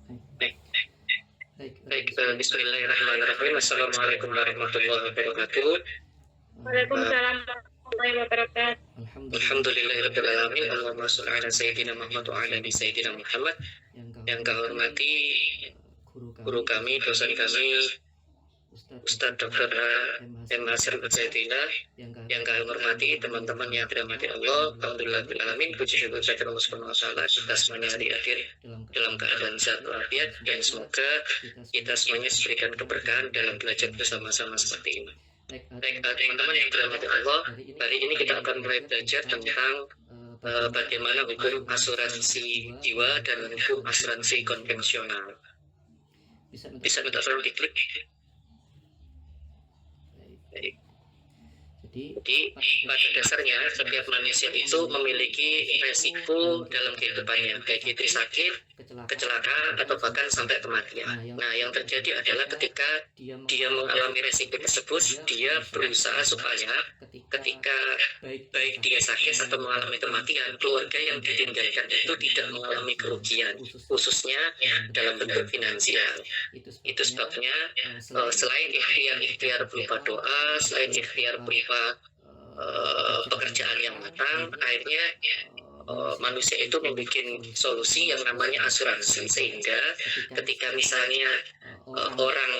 Baik, Bismillahirrahmanirrahim. Assalamualaikum warahmatullahi wabarakatuh. Waalaikumsalam warahmatullahi wabarakatuh. Alhamdulillahirabbil alamin. Allahumma shalli ala sayyidina Muhammad wa ala ali sayyidina Muhammad. Yang kami hormati guru kami, dosen kami, Ustadz Dr. M. Nasir Zaidillah. Yang kami hormati teman-teman yang dirahmati Allah. Alhamdulillahirabbil alamin. Puji syukur kepada Allah Subhanahu wa taala, kita semuanya hadir dalam keadaan sehat walafiat, dan semoga kita semuanya diberikan keberkahan dalam belajar bersama-sama seperti ini. Baik, teman-teman yang dirahmati Allah, hari ini kita akan mulai belajar tentang bagaimana hukum asuransi jiwa dan hukum asuransi konvensional. Bisa minta tolong diklik. Baik. Jadi pada dasarnya setiap manusia itu memiliki resiko dalam kehidupannya, baik itu sakit, kecelakaan, atau bahkan sampai kematian. Nah, yang terjadi adalah ketika dia mengalami resiko tersebut, dia berusaha supaya ketika baik dia sakit atau mengalami kematian, keluarga yang ditinggalkan itu tidak mengalami kerugian, khususnya dalam bentuk finansial. Itu sebabnya selain ikhtiar berupa doa, selain ikhtiar berupa pekerjaan yang matang, akhirnya manusia itu membuat solusi yang namanya asuransi, sehingga ketika misalnya orang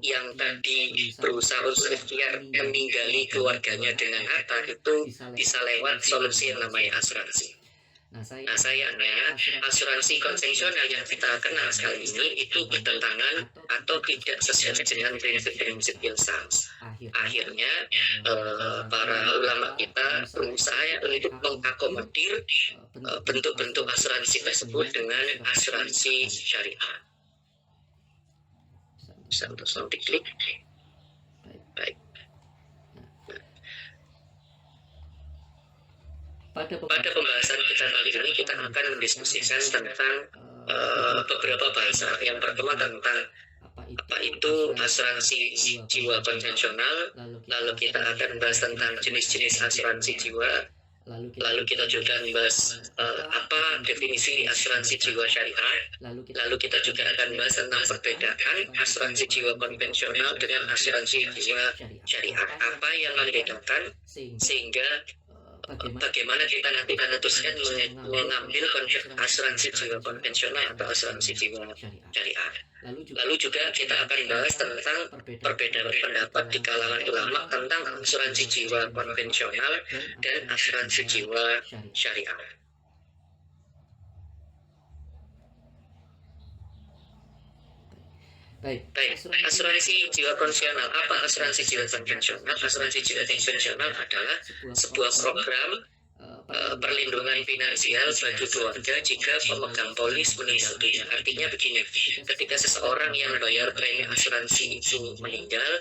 yang tadi berusaha ikhtiar meninggali keluarganya dengan harta, itu bisa lewat solusi yang namanya asuransi. Nah, sayangnya asuransi konvensional yang kita kenal sekali ini itu bertentangan atau tidak sesuai dengan prinsip-prinsip Filsafat. Akhirnya para ulama kita berusaha untuk mengakomodir bentuk-bentuk asuransi tersebut dengan asuransi syariah. Bisa untuk selalu diklik. Baik. Pada pembahasan kita kali ini kita akan mendiskusikan tentang beberapa bahasa. Yang pertama tentang apa itu asuransi jiwa konvensional, lalu kita akan bahas tentang jenis-jenis asuransi jiwa, lalu kita juga bahas apa definisi asuransi jiwa syariah, lalu kita juga akan bahas tentang perbedaan asuransi jiwa konvensional dengan asuransi jiwa syariah, apa yang membedakan, sehingga bagaimana kita nanti memutuskan mengambil asuransi jiwa konvensional atau asuransi jiwa syariah. Lalu juga kita akan bahas tentang perbedaan pendapat di kalangan ulama tentang asuransi jiwa konvensional dan asuransi jiwa syariah. Baik, asuransi jiwa konvensional. Apa asuransi jiwa konvensional? Asuransi jiwa konvensional adalah sebuah program perlindungan finansial bagi keluarga jika pemegang polis meninggal dunia. Artinya begini, ketika seseorang yang bayar premi asuransi itu meninggal,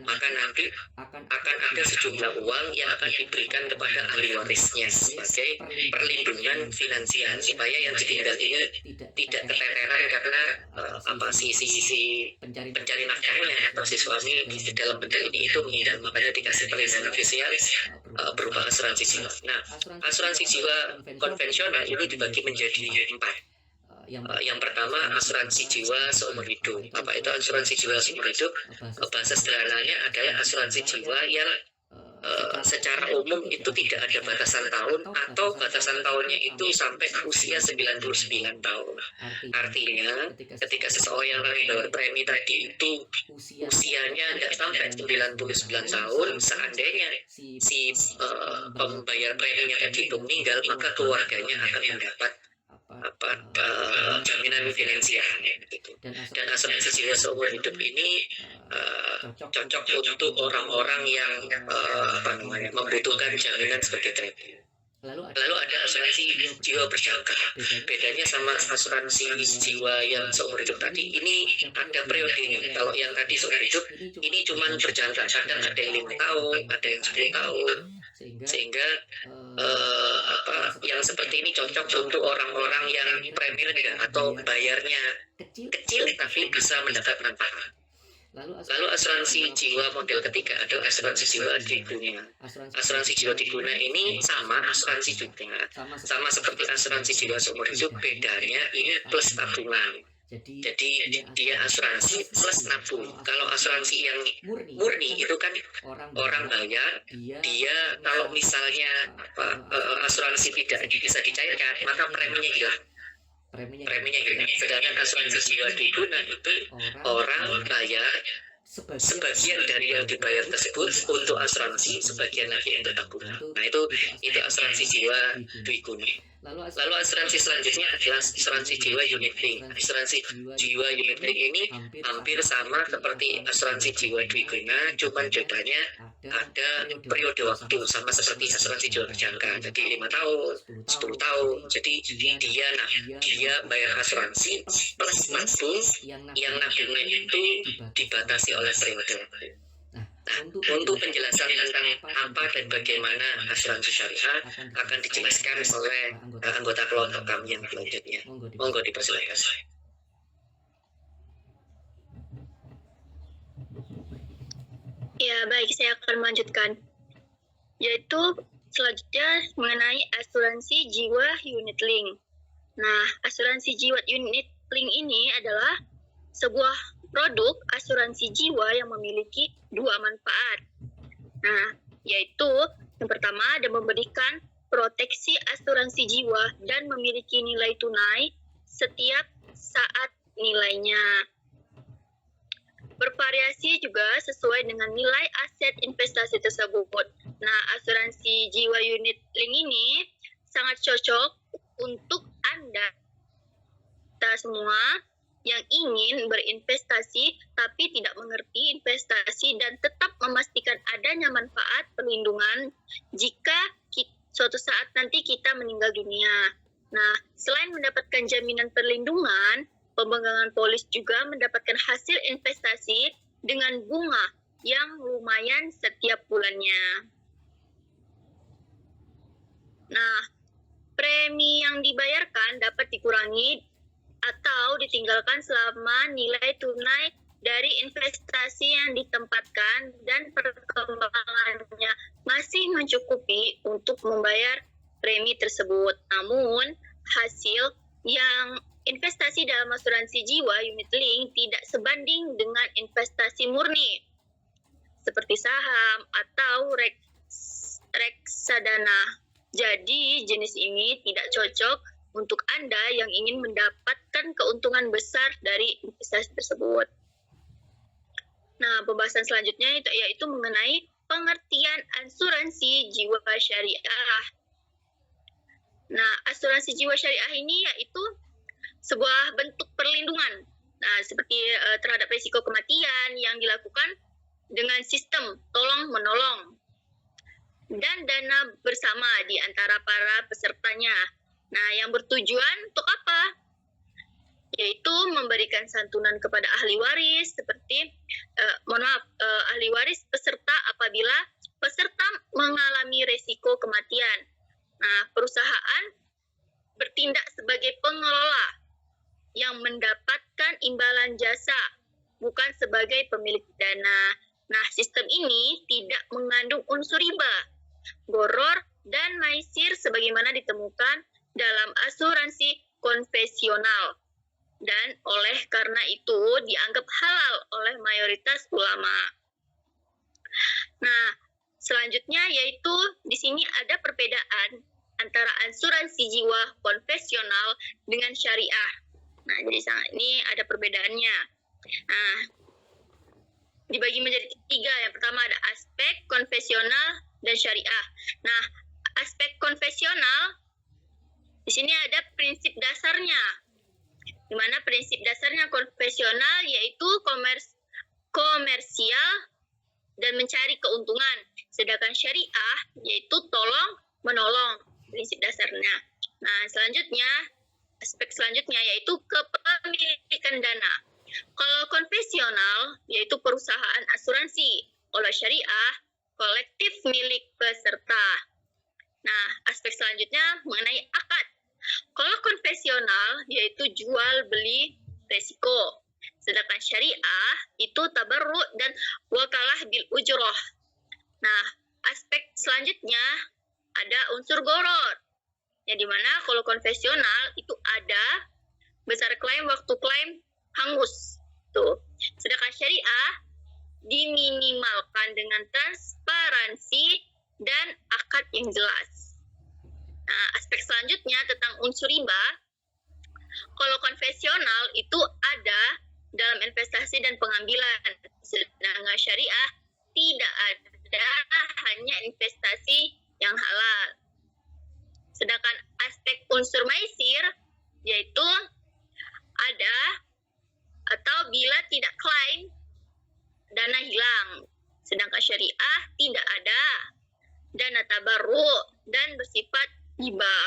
maka nanti akan ada sejumlah uang yang akan diberikan kepada ahli warisnya sebagai perlindungan finansial supaya yang ditinggal ini tidak keteteran karena si pencari nafkahnya atau si suami di dalam bentuk ini itu meninggal, makanya dikasih perlindungan finansial berupa asuransi jiwa. Nah, asuransi jiwa konvensional ini dibagi menjadi 4. Yang pertama asuransi jiwa seumur hidup. Apa itu asuransi jiwa seumur hidup? Bahasa sederhananya adalah asuransi jiwa yang secara umum itu tidak ada batasan tahun, atau batasan tahunnya itu sampai usia 99 tahun. Artinya ketika seseorang yang bayar premi tadi itu usianya tidak sampai 99 tahun, seandainya si pembayar preminya tadi itu meninggal, maka keluarganya akan mendapat jaminan finansialnya gitu. Dan asuransi jiwa seumur hidup ini cocok untuk orang-orang yang membutuhkan jaminan sebagai terapi. Lalu ada asuransi jiwa berjangka. Bedanya sama asuransi jiwa yang seumur hidup tadi, ini ada periodenya. Kalau yang tadi seumur hidup ini cuma berjangka, kadang ada yang 5 tahun, ada yang 10 tahun. Sehingga yang seperti ini cocok untuk orang-orang yang premi rendah atau bayarnya kecil tapi bisa mendapat manfaat. Lalu asuransi jiwa model ketiga adalah asuransi jiwa diguna. Asuransi jiwa diguna ini sama asuransi juga, sama seperti asuransi jiwa seumur hidup, bedanya ini plus tabungan. Jadi dia asuransi plus nabung. Kalau asuransi yang murni itu kan orang bayar, dia kalau misalnya asuransi tidak bisa dicairkan, maka preminya hilang. Sedangkan asuransi jiwa diguna itu orang bayar sebagian dari yang dibayar tersebut untuk asuransi, sebagian lagi untuk tabungan. Nah itu asuransi jiwa dwiguna. Lalu asuransi selanjutnya adalah asuransi jiwa unit link. Asuransi jiwa unit link ini hampir sama seperti asuransi jiwa dwiguna, cuman bedanya ada periode waktu, sama seperti asuransi jiwa berjangka. Jadi 5 tahun, 10 tahun. Jadi dia bayar asuransi plus nabung, yang nabungan itu dibatasi oleh periode. Nah, untuk penjelasan tentang apa dan bagaimana asuransi syariah akan dijelaskan oleh anggota kelompok kami yang selanjutnya. Monggo dipersilakan. Ya, baik, saya akan melanjutkan. Yaitu selanjutnya mengenai asuransi jiwa unit link. Nah, asuransi jiwa unit link ini adalah sebuah produk asuransi jiwa yang memiliki dua manfaat. Nah, yaitu yang pertama ada memberikan proteksi asuransi jiwa dan memiliki nilai tunai setiap saat nilainya. Bervariasi juga sesuai dengan nilai aset investasi tersebut. Nah, asuransi jiwa unit link ini sangat cocok untuk Anda, kita semua yang ingin berinvestasi tapi tidak mengerti investasi dan tetap memastikan adanya manfaat perlindungan jika suatu saat nanti kita meninggal dunia. Nah, selain mendapatkan jaminan perlindungan, pemegangan polis juga mendapatkan hasil investasi dengan bunga yang lumayan setiap bulannya. Nah, premi yang dibayarkan dapat dikurangi atau ditinggalkan selama nilai tunai dari investasi yang ditempatkan dan perkembangannya masih mencukupi untuk membayar premi tersebut. Namun, hasil yang investasi dalam asuransi jiwa unit link tidak sebanding dengan investasi murni seperti saham atau reksadana. Jadi, jenis ini tidak cocok untuk Anda yang ingin mendapatkan keuntungan besar dari investasi tersebut. Nah, pembahasan selanjutnya yaitu mengenai pengertian asuransi jiwa syariah. Nah, asuransi jiwa syariah ini yaitu sebuah bentuk perlindungan. Nah, seperti terhadap risiko kematian yang dilakukan dengan sistem tolong-menolong dan dana bersama di antara para pesertanya. Nah, yang bertujuan untuk apa? Yaitu memberikan santunan kepada ahli waris seperti ahli waris peserta apabila peserta mengalami resiko kematian. Nah, perusahaan bertindak sebagai pengelola yang mendapatkan imbalan jasa, bukan sebagai pemilik dana. Nah, sistem ini tidak mengandung unsur riba, gharar, dan maisir sebagaimana ditemukan dalam asuransi konvensional, dan oleh karena itu dianggap halal oleh mayoritas ulama. Nah, selanjutnya yaitu di sini ada perbedaan antara asuransi jiwa konvensional dengan syariah. Nah, jadi ini ada perbedaannya. Nah, dibagi menjadi 3. Yang pertama ada aspek konvensional dan syariah. Nah, aspek konvensional di sini ada prinsip dasarnya, di mana prinsip dasarnya konvensional yaitu komersial dan mencari keuntungan, sedangkan syariah yaitu tolong-menolong, prinsip dasarnya. Nah, selanjutnya, aspek selanjutnya yaitu kepemilikan dana. Kalau konvensional yaitu perusahaan asuransi, kalau syariah kolektif milik peserta. Nah, aspek selanjutnya mengenai akad. Kalau konvensional yaitu jual beli resiko, sedangkan syariah itu tabarru' dan wakalah bil ujroh. Nah, aspek selanjutnya ada unsur gharar. Ya, di mana kalau konvensional itu ada besar klaim, waktu klaim, hangus. Tuh. Sedangkan syariah diminimalkan dengan transparansi dan akad yang jelas. Nah, aspek selanjutnya tentang unsur riba. Kalau konvensional itu ada dalam investasi dan pengambilan, sedangkan syariah tidak ada, hanya investasi yang halal. Sedangkan aspek unsur maisir yaitu ada atau bila tidak klaim dana hilang, sedangkan syariah tidak ada dana tabarru dan bersifat riba.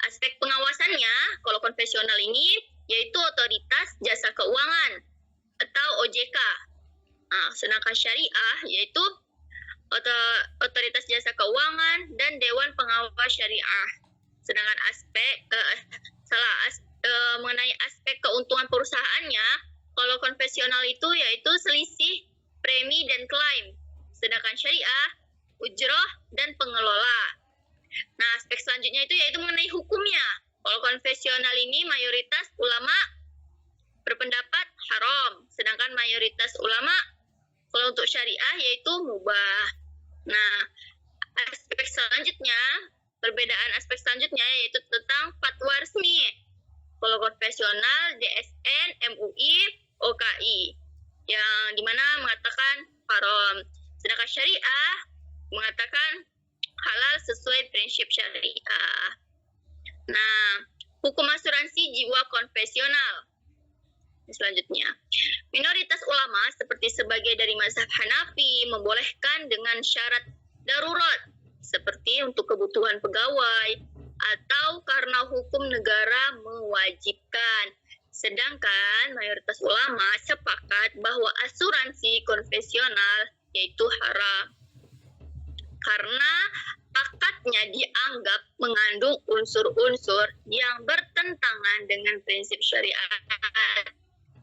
Aspek pengawasannya kalau konvensional ini yaitu otoritas jasa keuangan atau OJK. Nah, sedangkan syariah yaitu otoritas jasa keuangan dan dewan pengawas syariah. Sedangkan mengenai aspek keuntungan perusahaannya, kalau konvensional itu yaitu selisih premi dan klaim, sedangkan syariah ujroh dan pengelola. Nah, aspek selanjutnya itu yaitu mengenai hukumnya. Kalau konvensional ini mayoritas ulama berpendapat haram, sedangkan mayoritas ulama kalau untuk syariah yaitu mubah. Nah, aspek selanjutnya, perbedaan aspek selanjutnya yaitu tentang fatwa resmi. Kalau konvensional DSN, MUI, OKI yang dimana mengatakan haram, sedangkan syariah mengatakan halal sesuai prinsip syariah. Nah, hukum asuransi jiwa konvensional. Selanjutnya, minoritas ulama seperti sebagai dari mazhab Hanafi membolehkan dengan syarat darurat seperti untuk kebutuhan pegawai atau karena hukum negara mewajibkan. Sedangkan mayoritas ulama sepakat bahwa asuransi konvensional yaitu haram karena akadnya dianggap mengandung unsur-unsur yang bertentangan dengan prinsip syariat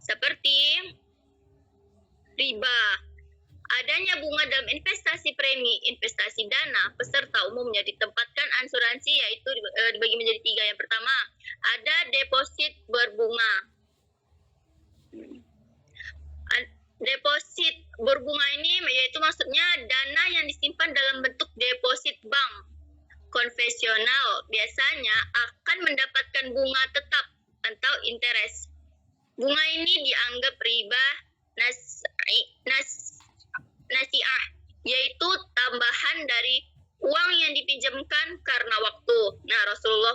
seperti riba. Adanya bunga dalam investasi premi, investasi dana, peserta umumnya ditempatkan asuransi yaitu dibagi menjadi 3. Yang pertama, ada deposit berbunga. Deposit berbunga ini yaitu maksudnya dana yang disimpan dalam bentuk deposit bank. Konvensional biasanya akan mendapatkan bunga tetap atau interest. Bunga ini dianggap riba nasiah, yaitu tambahan dari uang yang dipinjamkan karena waktu. Nah, Rasulullah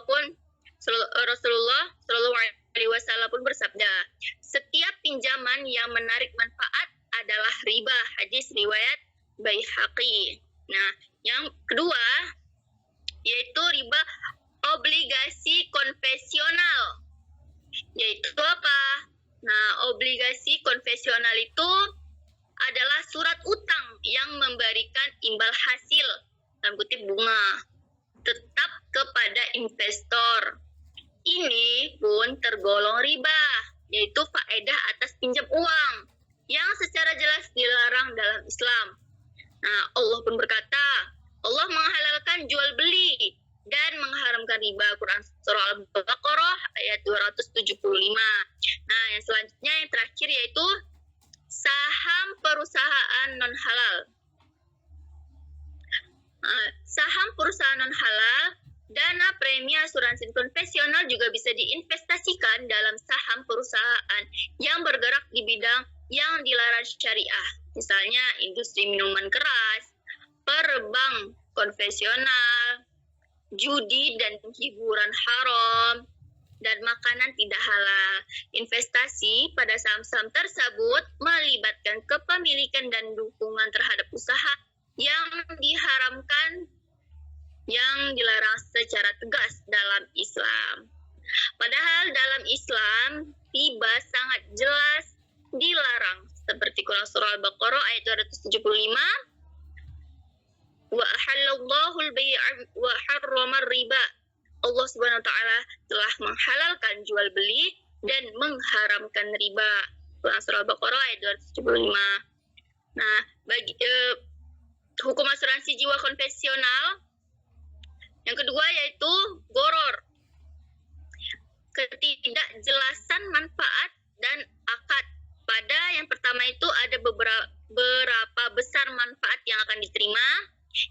Shallallahu Alaihi Wasallam pun bersabda, setiap pinjaman yang menarik manfaat adalah riba. Hadis riwayat Baihaqi. Nah, yang kedua yaitu riba obligasi konvensional. Yaitu apa? Nah, obligasi konvensional itu adalah surat utang yang memberikan imbal hasil dalam kutip bunga tetap kepada investor. Ini pun tergolong riba, yaitu faedah atas pinjam uang yang secara jelas dilarang dalam Islam. Nah, Allah pun berkata, Allah menghalalkan jual beli dan mengharamkan riba. Quran Surah Al-Baqarah ayat 275. Nah, yang selanjutnya yang terakhir yaitu saham perusahaan non-halal. Saham perusahaan non-halal, dana premi asuransi konvensional juga bisa diinvestasikan dalam saham perusahaan yang bergerak di bidang yang dilarang syariah. Misalnya industri minuman keras, perbank konvensional, judi dan hiburan haram, dan makanan tidak halal. Investasi pada saham-saham tersebut melibatkan kepemilikan dan dukungan terhadap usaha yang diharamkan, yang dilarang secara tegas dalam Islam. Padahal dalam Islam, riba sangat jelas dilarang. Seperti Quran Surah Al-Baqarah ayat 275, wa ahallallahu al-bai'a wa harrama riba. Allah Subhanahu wa taala telah menghalalkan jual beli dan mengharamkan riba. Quran Surah Al-Baqarah ayat 275. Nah, bagi hukum asuransi jiwa konvensional yang kedua yaitu goror. ketidakjelasan manfaat dan akad. Pada yang pertama itu ada beberapa besar manfaat yang akan diterima.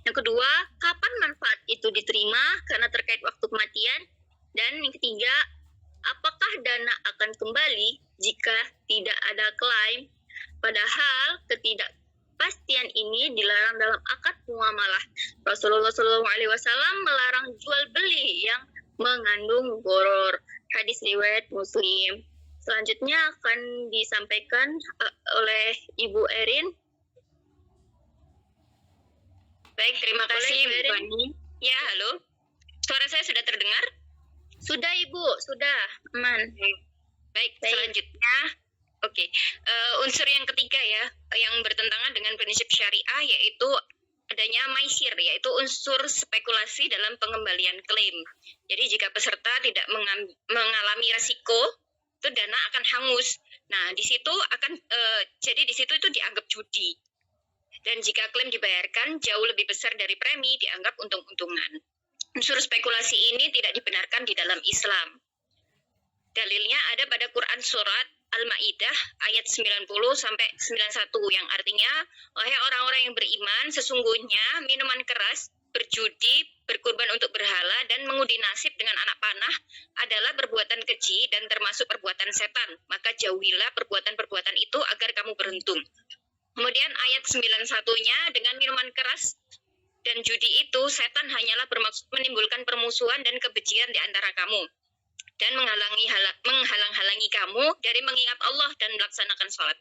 Yang kedua, kapan manfaat itu diterima karena terkait waktu kematian. Dan yang ketiga, apakah dana akan kembali jika tidak ada klaim? Padahal ketidakpastian ini dilarang dalam akad muamalah. Rasulullah SAW melarang jual beli yang mengandung gharar. Hadis riwayat Muslim. Selanjutnya akan disampaikan oleh Ibu Erin. Baik, terima kasih Bu Fani. Ya, halo. Suara saya sudah terdengar? Sudah Ibu, sudah. Aman. Baik, selanjutnya. Oke. Unsur yang ketiga ya, yang bertentangan dengan prinsip syariah yaitu adanya maisir, yaitu unsur spekulasi dalam pengembalian klaim. Jadi jika peserta tidak mengalami resiko, itu dana akan hangus. Nah, di situ jadi di situ itu dianggap judi. Dan jika klaim dibayarkan jauh lebih besar dari premi, dianggap untung-untungan. Unsur spekulasi ini tidak dibenarkan di dalam Islam. Dalilnya ada pada Quran surat Al-Maidah ayat 90 sampai 91 yang artinya, wahai orang-orang yang beriman, sesungguhnya minuman keras, berjudi, berkurban untuk berhala, dan mengundi nasib dengan anak panah adalah perbuatan keji dan termasuk perbuatan setan. Maka jauhilah perbuatan-perbuatan itu agar kamu beruntung. Kemudian ayat 91-nya, dengan minuman keras dan judi itu, setan hanyalah bermaksud menimbulkan permusuhan dan kebencian di antara kamu, dan menghalang-halangi kamu dari mengingat Allah dan melaksanakan sholat.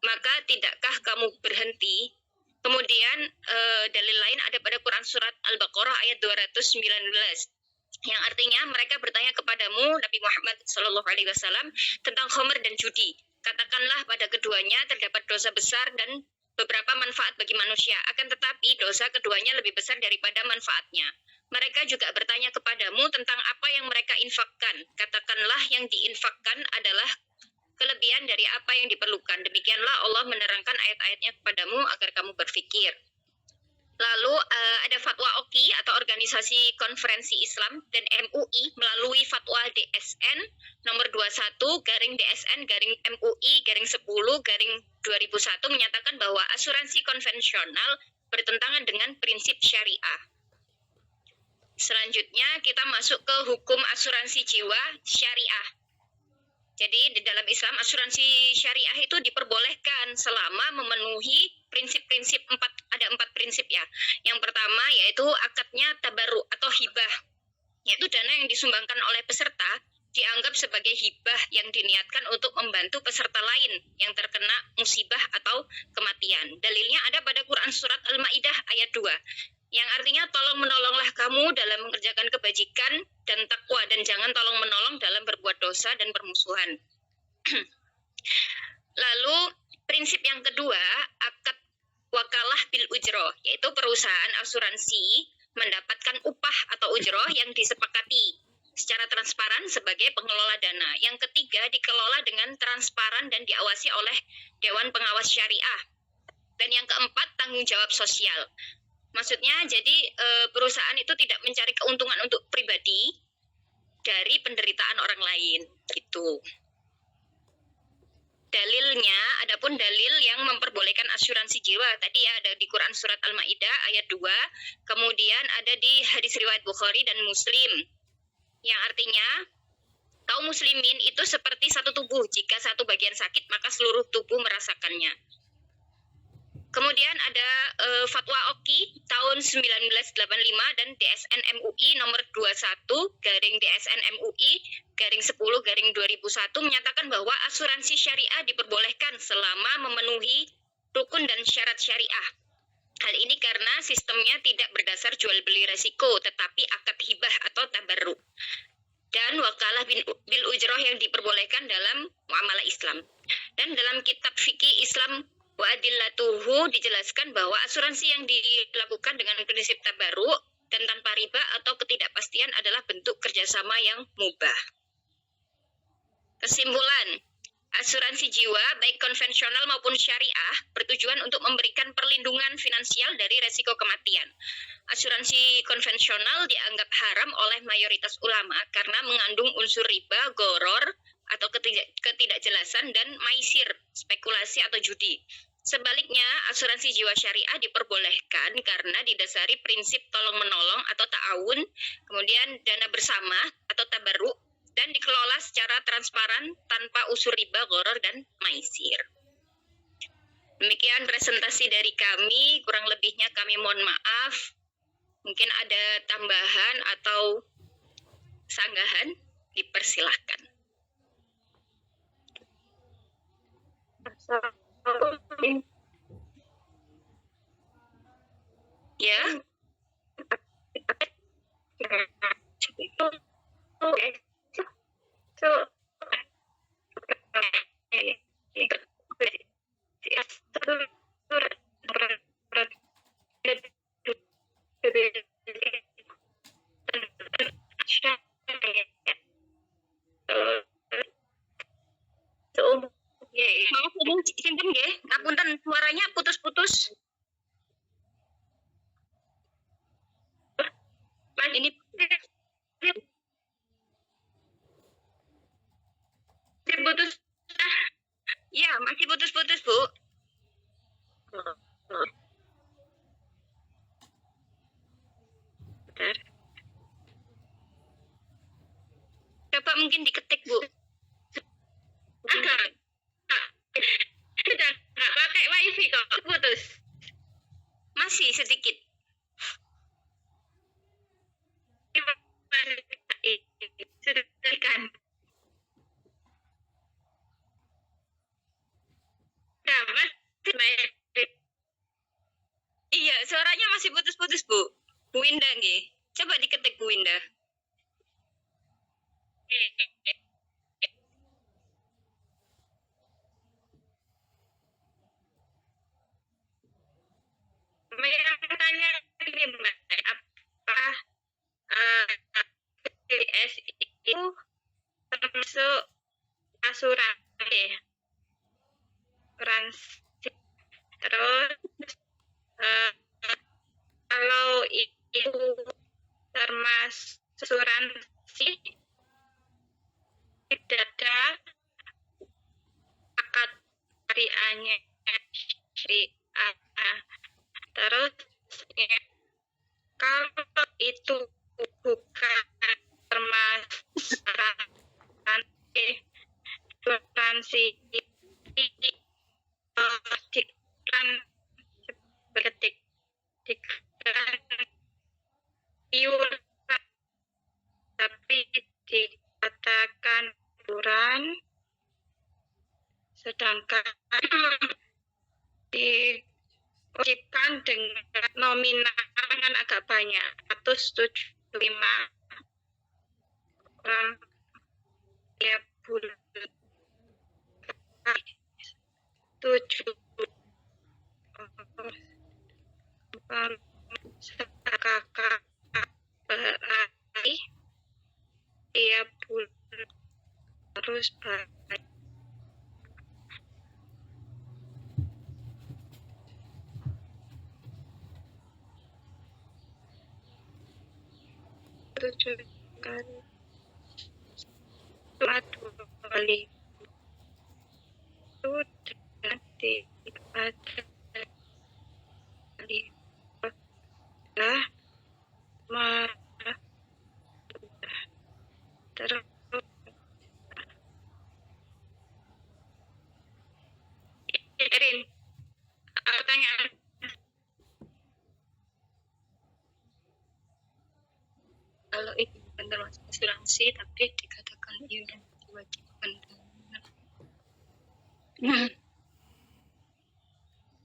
Maka tidakkah kamu berhenti? Kemudian dalil lain ada pada Quran surat Al-Baqarah ayat 219 yang artinya mereka bertanya kepadamu Nabi Muhammad SAW tentang khamr dan judi. Katakanlah pada keduanya terdapat dosa besar dan beberapa manfaat bagi manusia, akan tetapi dosa keduanya lebih besar daripada manfaatnya. Mereka juga bertanya kepadamu tentang apa yang mereka infakkan. Katakanlah yang diinfakkan adalah kelebihan dari apa yang diperlukan. Demikianlah Allah menerangkan ayat-ayatnya kepadamu agar kamu berfikir. Lalu ada fatwa OKI atau Organisasi Konferensi Islam dan MUI melalui fatwa DSN nomor 21/DSN/MUI/10/2001 menyatakan bahwa asuransi konvensional bertentangan dengan prinsip syariah. Selanjutnya kita masuk ke hukum asuransi jiwa syariah. Jadi di dalam Islam asuransi syariah itu diperbolehkan selama memenuhi prinsip-prinsip ada empat prinsip ya. Yang pertama yaitu akadnya tabarruk atau hibah, yaitu dana yang disumbangkan oleh peserta dianggap sebagai hibah yang diniatkan untuk membantu peserta lain yang terkena musibah atau kematian. Dalilnya ada pada Quran surat Al-Maidah ayat 2. Yang artinya tolong menolonglah kamu dalam mengerjakan kebajikan dan takwa, dan jangan tolong menolong dalam berbuat dosa dan permusuhan. Lalu prinsip yang kedua, akad wakalah bil ujroh, yaitu perusahaan asuransi mendapatkan upah atau ujroh yang disepakati secara transparan sebagai pengelola dana. Yang ketiga, dikelola dengan transparan dan diawasi oleh Dewan Pengawas Syariah. Dan yang keempat, tanggung jawab sosial. Maksudnya jadi perusahaan itu tidak mencari keuntungan untuk pribadi dari penderitaan orang lain gitu. Dalilnya, adapun dalil yang memperbolehkan asuransi jiwa tadi ya ada di Quran surat Al-Maidah ayat 2, kemudian ada di hadis riwayat Bukhari dan Muslim. Yang artinya kaum muslimin itu seperti satu tubuh, jika satu bagian sakit maka seluruh tubuh merasakannya. Kemudian ada fatwa OKI tahun 1985 dan DSN MUI nomor 21/DSN MUI/10/2001 menyatakan bahwa asuransi syariah diperbolehkan selama memenuhi rukun dan syarat syariah. Hal ini karena sistemnya tidak berdasar jual beli resiko, tetapi akad hibah atau tabarruk. Dan wakalah bil ujroh yang diperbolehkan dalam muamalah Islam. Dan dalam kitab fikih Islam wa adillatuhu dijelaskan bahwa asuransi yang dilakukan dengan prinsip tabarruk dan tanpa riba atau ketidakpastian adalah bentuk kerjasama yang mubah. Kesimpulan, asuransi jiwa baik konvensional maupun syariah bertujuan untuk memberikan perlindungan finansial dari resiko kematian. Asuransi konvensional dianggap haram oleh mayoritas ulama karena mengandung unsur riba, goror, atau ketidakjelasan, dan maisir, spekulasi atau judi. Sebaliknya, asuransi jiwa syariah diperbolehkan karena didasari prinsip tolong-menolong atau ta'awun, kemudian dana bersama atau tabarruk, dan dikelola secara transparan tanpa unsur riba, goror, dan maisir. Demikian presentasi dari kami, kurang lebihnya kami mohon maaf. Mungkin ada tambahan atau sanggahan, dipersilahkan. Ya. Maaf ini simpen nggih, ngapunten suaranya putus-putus. Ini putus. Ya, masih putus-putus, Bu. Bentar. Coba mungkin diketik, Bu. Sudah nggak pakai wifi kok, putus. Masih sedikit. Sudah kan? Iya, suaranya masih putus-putus, Bu. Bu Winda nggih. Coba diketik Bu Winda. Yang tanya ini Mbak, apa BPJS itu termasuk asuransi? Terus kalau itu termasuk asuransi, tidak ada akad syariahnya, syariah. Terus ya, kalau itu bukan termasuk asuransi dikatakan seperti dikatakan iuran, tapi dikatakan iuran, sedangkan diwajibkan dengan nominal kan agak banyak, 175 orang tiap bulan, 7 kakak berarti tiap bulan harus bayar. Tujuh kali 2 sudah dibaca lah terus Erin, pertanyaan kalau itu bukan termasuk asuransi tapi dikatakan iuran diwajibkan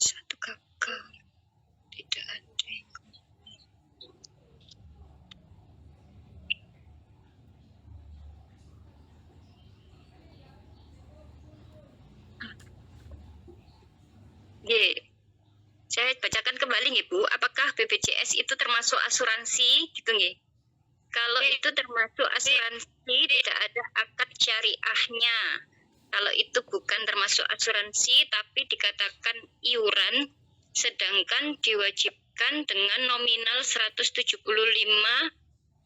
satu kakak tidak ada yang saya bacakan kembali nih Bu, apakah BPJS itu termasuk asuransi gitu nggih? Kalau itu termasuk asuransi tidak ada akad syariahnya, kalau itu bukan termasuk asuransi tapi dikatakan iuran, sedangkan diwajibkan dengan nominal 175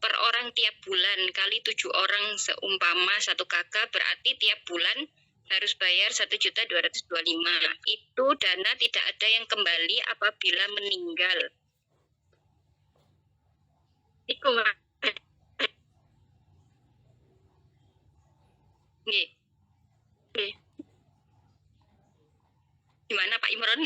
per orang tiap bulan kali 7 orang, seumpama 1 kakak berarti tiap bulan harus bayar 1.225.000. Itu dana tidak ada yang kembali apabila meninggal. Iku Mas. Nggih. Nggih. Gimana Pak Imron?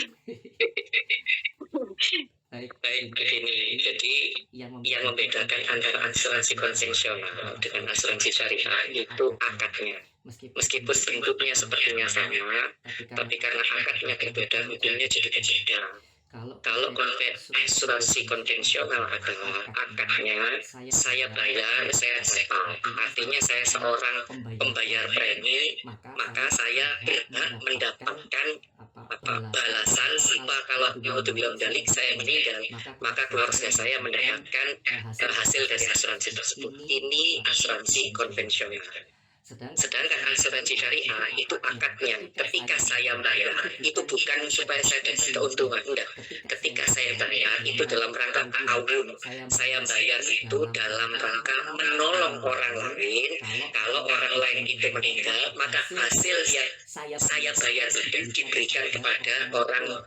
Baik, begini. Jadi yang membedakan antara asuransi konvensional dengan asuransi syariah itu akadnya. Meskipun bentuknya sepertinya sama, tapi karena akadnya berbeda, hukumnya jadi berbeda. Kalau asuransi konvensional adalah akadnya saya bayar, saya dapat. Artinya saya seorang pembayar premi, maka saya berhak mendapatkan balasan kalau naudzubillah dalik saya meninggal, maka keluarga saya mendapatkan hasil dari asuransi tersebut. Ini asuransi konvensional. Sedangkan asuransi syariah itu akadnya. Ketika saya bayar, itu bukan supaya saya dapat keuntungan, enggak. Ketika saya bayar, itu dalam rangka ta'awun. Saya bayar itu dalam rangka menolong orang lain. Kalau orang lain itu meninggal, maka hasil yang saya bayar itu diberikan kepada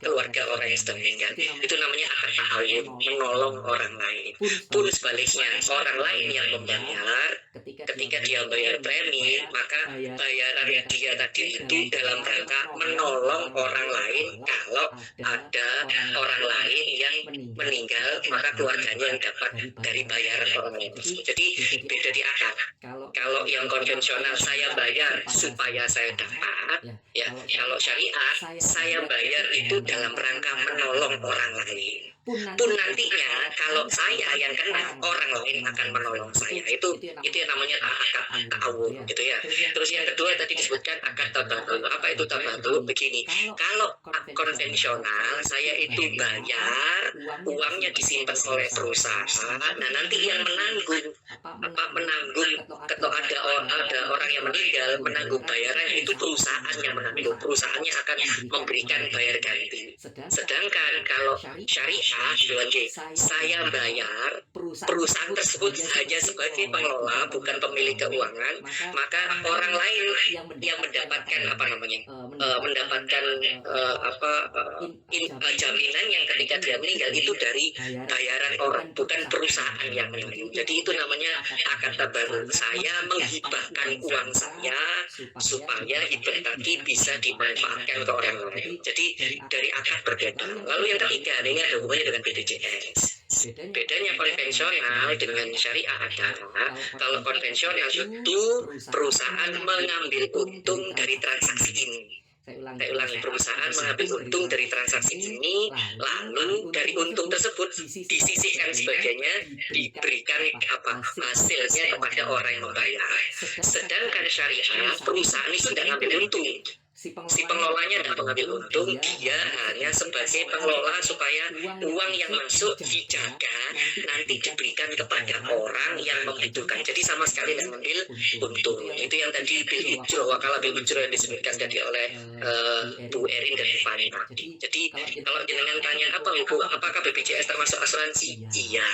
keluarga orang yang sedang meninggal. Itu namanya akad ta'awun, menolong orang lain. Pun sebaliknya, orang lain yang membayar, ketika dia bayar premi, maka bayarannya dia tadi itu dalam rangka menolong orang lain. Kalau ada orang lain yang meninggal, maka keluarganya yang dapat dari bayaran orang lain tersebut. Jadi beda di akad. Kalau yang konvensional saya bayar supaya saya dapat, ya kalau syariah saya bayar itu dalam rangka menolong orang lain. Pun nantinya kalau saya yang kena, orang lain akan menolong saya. Itu yang namanya akad ta'awun gitu ya. Terus yang kedua tadi disebutkan akad tabatu. Apa itu tabatu? Begini, kalau konvensional saya itu bayar, uangnya disimpan oleh perusahaan. Nah nanti yang menanggung kalau ada orang yang meninggal, menanggung bayaran itu perusahaan yang menanggung. Perusahaannya akan memberikan bayar ganti. Sedangkan kalau syariah, saya bayar, perusahaan tersebut hanya sebagai pengelola, bukan pemilik keuangan, maka orang lain yang mendapatkan mendapatkan jaminan yang ketika dia meninggal itu dari bayaran orang, bukan perusahaan yang menanggung. Jadi itu namanya akad tabarruk. Saya menghibahkan uang saya supaya hibah tadi bisa dimanfaatkan ke orang lain. Jadi dari akad berbeda. Lalu yang ketiga, ini ada hubungannya dengan BPJS. Bedanya konvensional dengan syariah adalah kalau konvensional itu perusahaan mengambil untung dari transaksi ini. Saya ulangi, perusahaan mengambil untung dari transaksi ini, lalu dari untung tersebut disisihkan sebagainya, diberikan hasilnya kepada orang yang membayar. Sedangkan syariah, perusahaan itu tidak mengambil untung. Si pengelolanya tidak mengambil untung, dia hanya sebagai pengelola supaya uang yang masuk dijaga, nanti diberikan kepada orang yang membutuhkan. Jadi sama sekali tidak mengambil untung. Itu yang tadi bil ujroh, wakala bil ujroh yang disebutkan tadi oleh Bu Erin dan Bu Fani tadi. Jadi kalau jenengan tanya apakah BPJS termasuk asuransi? Iya.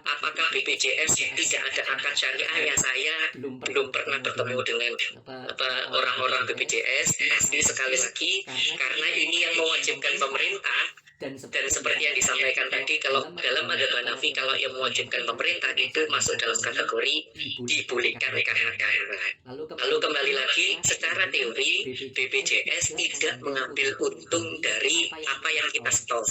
Apakah BPJS tidak ada akad syariahnya? Saya belum pernah bertemu dengan orang-orang BPJS. Ini sekali lagi karena ini yang mewajibkan pemerintah, dan seperti yang disampaikan tadi, kalau dalam adab Hanafi kalau yang mewajibkan pemerintah itu masuk dalam kategori dibolehkan karena darurat. Lalu kembali lagi, secara teori BPJS tidak mengambil untung dari apa yang kita stok.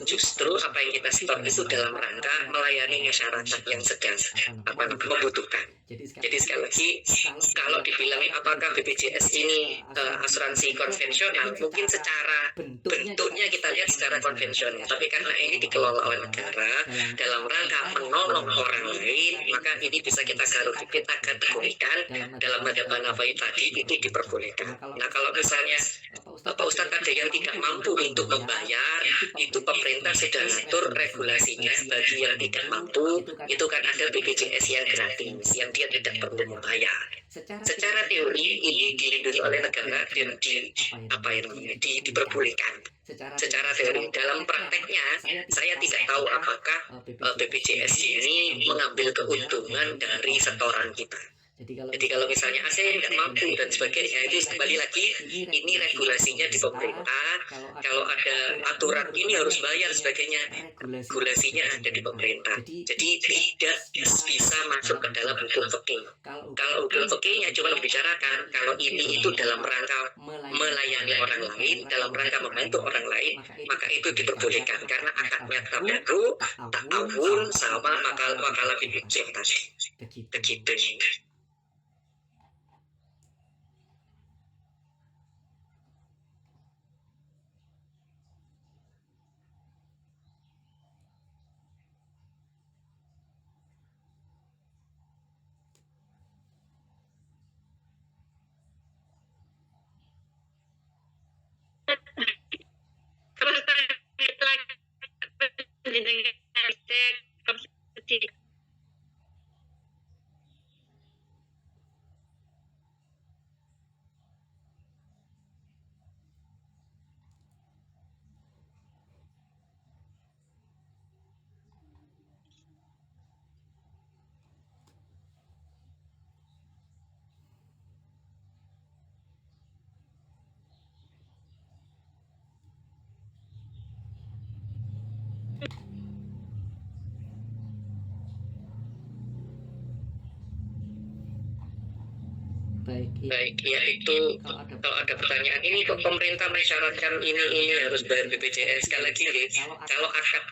Justru apa yang kita stok itu dalam rangka melayani masyarakat yang sedang membutuhkan. Jadi sekali lagi, kalau dibilang apakah BPJS ini asuransi konvensional, mungkin secara bentuknya kita lihat secara konvensional, tapi karena ini dikelola oleh negara dalam rangka menolong orang lain, maka ini bisa kita kategorikan dalam madhab Hanafi tadi itu diperbolehkan. Nah kalau misalnya Pak Ustadz ada yang tidak mampu untuk membayar, itu pemerintah sudah ngatur regulasinya. Bagi yang tidak mampu, itu kan ada BPJS yang gratis, yang dia tidak perlu membayar. Secara teori ini dilindungi oleh negara dan diperbolehkan. Secara teori, dalam prakteknya saya tidak tahu apakah BPJS ini mengambil keuntungan dari setoran kita. Jadi kalau misalnya AC nggak mampu dan sebagainya, itu kembali lagi ini regulasinya di pemerintah. Kalau ada aturan ini harus bayar sebagainya, regulasinya ada di pemerintah. Jadi tidak bisa masuk ke dalam hukum fikih. Kalau hukum fikihnya cuma membicarakan kalau ini itu dalam rangka melayani orang lain, dalam rangka membantu orang lain, maka itu diperbolehkan karena akadnya tabarru, ta'awun sama makalah BPJS tadi. Begitu. Terus Baik, ya itu kalau ada pertanyaan ini kok pemerintah mensyaratkan ini harus bayar BPJS. Sekali lagi, kalau akad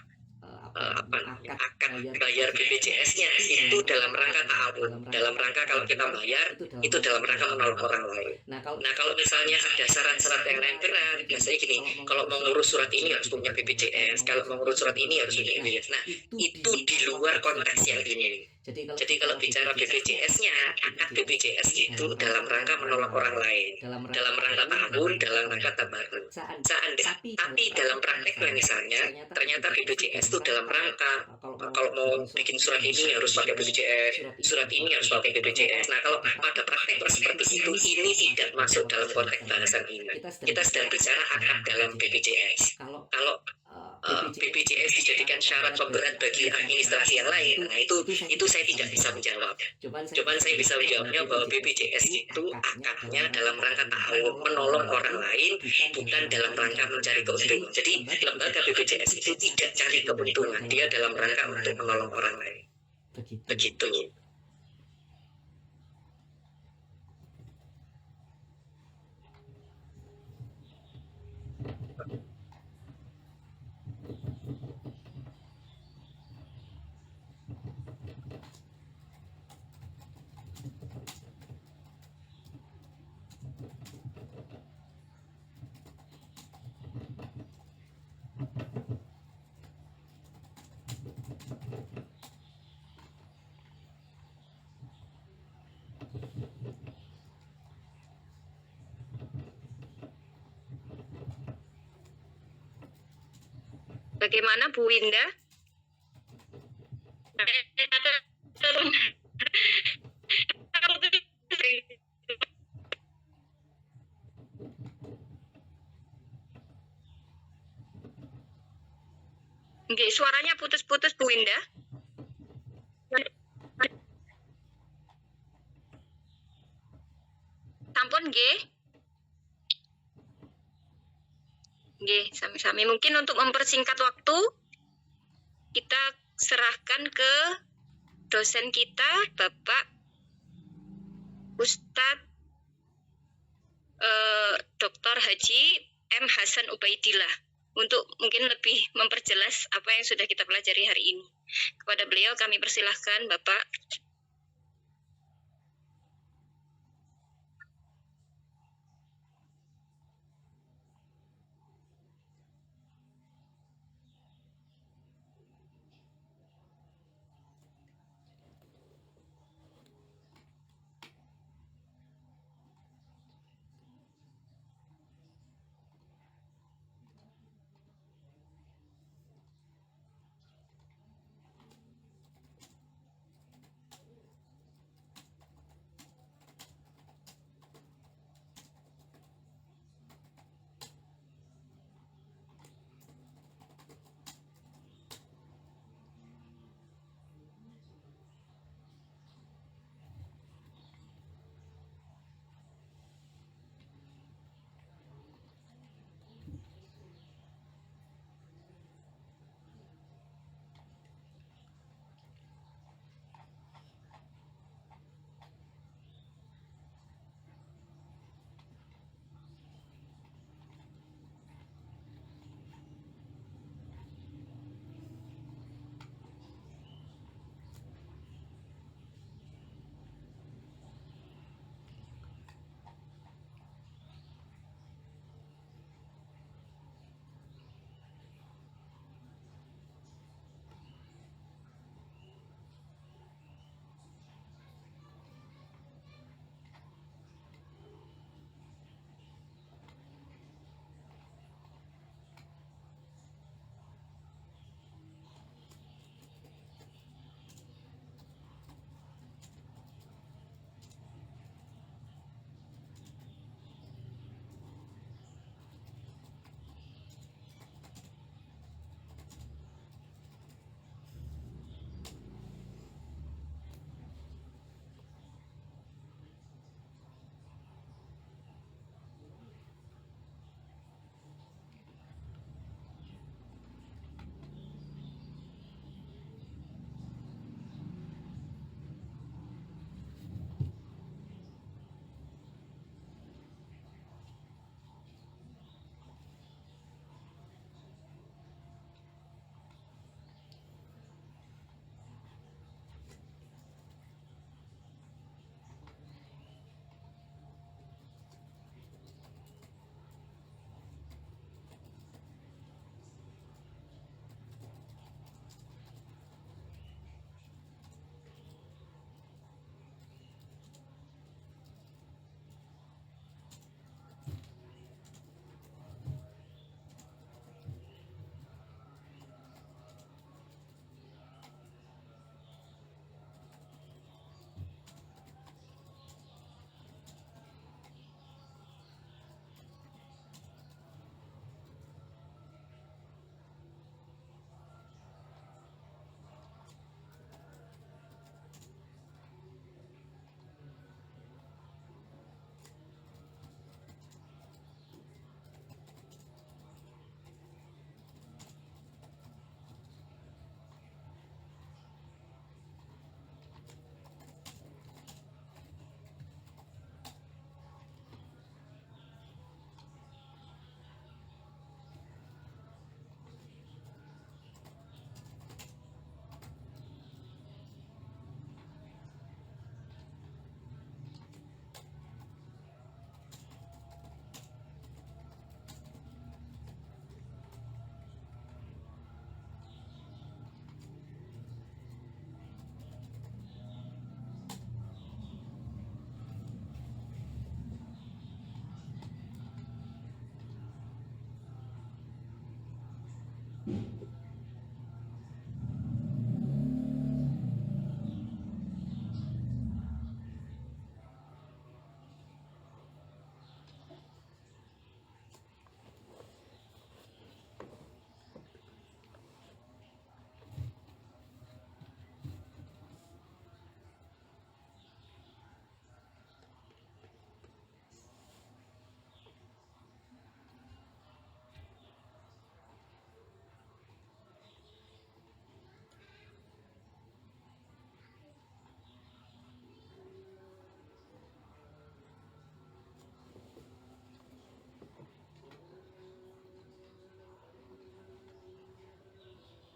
bayar BPJS-nya itu dalam rangka ta'awun, dalam rangka kalau kita bayar itu dalam rangka menolong orang lain. Nah kalau misalnya ada syarat-syarat yang lain berat, biasanya gini, kalau mau ngurus surat ini harus punya BPJS, kalau mau ngurus surat ini harus punya BPJS. Nah itu di luar konteks yang ini. Jadi kalau bicara BPJS-nya, akad BPJS itu dalam rangka menolong orang lain, dalam rangka ta'awun, dalam rangka tabarruk. Tapi dalam prakteknya misalnya, ternyata BPJS itu dalam rangka kalau mau bikin surat ini harus pakai BPJS, surat ini harus pakai BPJS. Nah kalau pada praktek seperti itu, ini tidak masuk dalam konteks bahasan ini. Kita sedang bicara akad dalam BPJS. Kalau BPJS dijadikan syarat pemberat bagi administrasi yang lain, nah itu saya tidak bisa menjawab. Cuman saya bisa menjawabnya bahwa BPJS itu akadnya dalam rangka ta'awun, menolong orang lain, bukan dalam rangka mencari keuntungan. Jadi lembaga BPJS itu tidak cari keuntungan, dia dalam rangka untuk menolong orang lain. Begitu. bagaimana Bu Winda? Nggih, suaranya putus-putus Bu Winda. Sampun nggih. Nggih, sami-sami. Mungkin untuk mempersingkat waktu, kita serahkan ke dosen kita, Bapak Ustadz Dr. Haji M. Hasan Ubaidillah untuk mungkin lebih memperjelas apa yang sudah kita pelajari hari ini. Kepada beliau kami persilahkan, Bapak.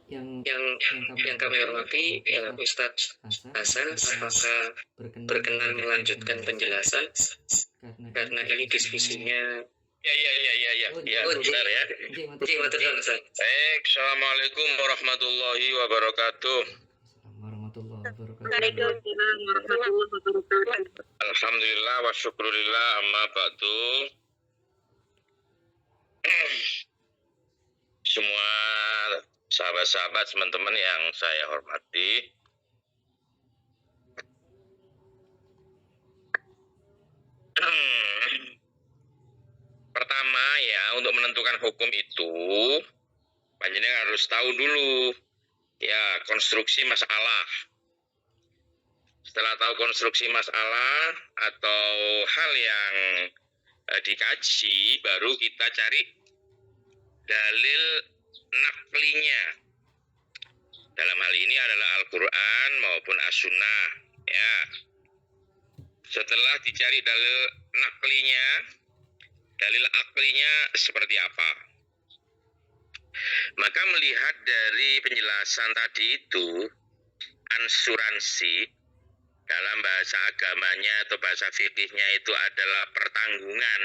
Yang kami hormati ya Ustadz Hasan, apakah berkenan melanjutkan penjelasan karena ini diskusinya ya benar ya. Oke, matur nuwun Ustaz. Baik, Assalamualaikum warahmatullahi wabarakatuh. Alhamdulillah wa syukurillah amma ba'du. Semua sahabat-sahabat, teman-teman yang saya hormati, pertama ya, untuk menentukan hukum itu panjenengan harus tahu dulu ya konstruksi masalah. Setelah tahu konstruksi masalah atau hal yang dikaji, baru kita cari dalil naklinya. Dalam hal ini adalah Al-Quran maupun As-Sunnah ya. Setelah dicari dalil naklinya, dalil aklinya seperti apa, maka melihat dari penjelasan tadi itu, ansuransi dalam bahasa agamanya atau bahasa fikihnya itu adalah pertanggungan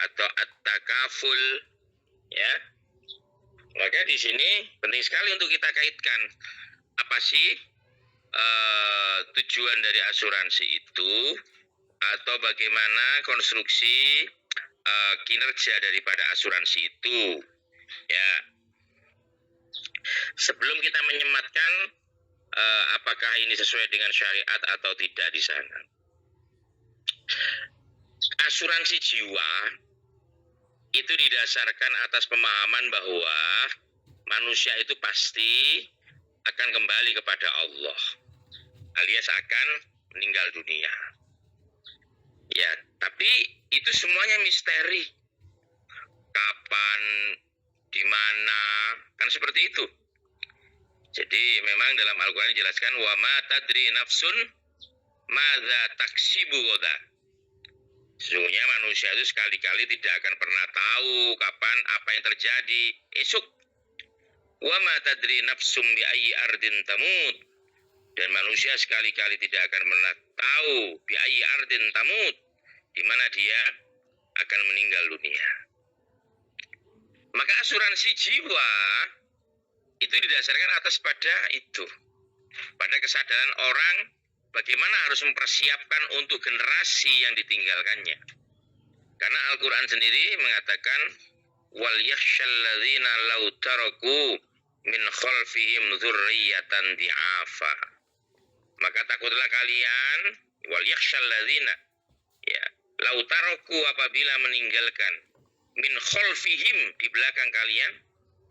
atau at-takaful ya. Maka di sini penting sekali untuk kita kaitkan apa sih tujuan dari asuransi itu, atau bagaimana konstruksi kinerja daripada asuransi itu ya. Sebelum kita menyematkan apakah ini sesuai dengan syariat atau tidak di sana, asuransi jiwa itu didasarkan atas pemahaman bahwa manusia itu pasti akan kembali kepada Allah, alias akan meninggal dunia. Ya, tapi itu semuanya misteri. Kapan, di mana, kan seperti itu. Jadi memang dalam Al-Quran dijelaskan wa ma tadri nafsun madza taksibu ghadan. Sesungguhnya manusia itu sekali-kali tidak akan pernah tahu kapan apa yang terjadi esok. Wa ma tadri nafsum bi ayyi ardin tamut. Dan manusia sekali-kali tidak akan pernah tahu bi ayyi ardin tamut, di mana dia akan meninggal dunia. Maka asuransi jiwa itu didasarkan atas pada itu, pada kesadaran orang bagaimana harus mempersiapkan untuk generasi yang ditinggalkannya. Karena Al-Quran sendiri mengatakan wal yakhshal ladzina law taraku min khalfihim dzurriyyatan di'afa. Maka takutlah kalian, wal yakhshal ladzina ya, law taraku apabila meninggalkan, min khalfihim di belakang kalian,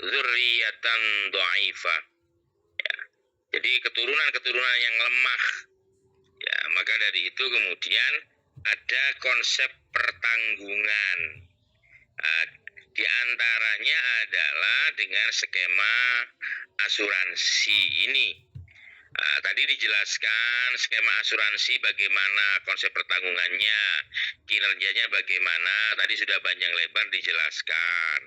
dzurriyyatan dha'ifa ya. Jadi keturunan-keturunan yang lemah. Ya, maka dari itu kemudian ada konsep pertanggungan. Di antaranya adalah dengan skema asuransi ini. Tadi dijelaskan skema asuransi bagaimana konsep pertanggungannya, kinerjanya bagaimana, tadi sudah panjang lebar dijelaskan.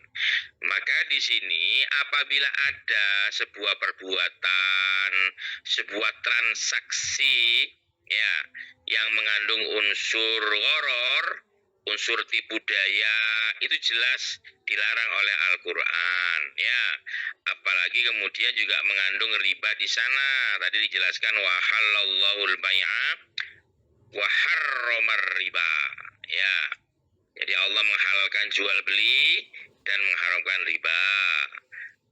Maka di sini apabila ada sebuah perbuatan, sebuah transaksi ya yang mengandung unsur gharar, unsur tipu daya, itu jelas dilarang oleh Al-Quran ya. Apalagi kemudian juga mengandung riba di sana. Tadi dijelaskan wa halallahul bai'a wa harramar riba ya. Jadi Allah menghalalkan jual beli dan mengharamkan riba.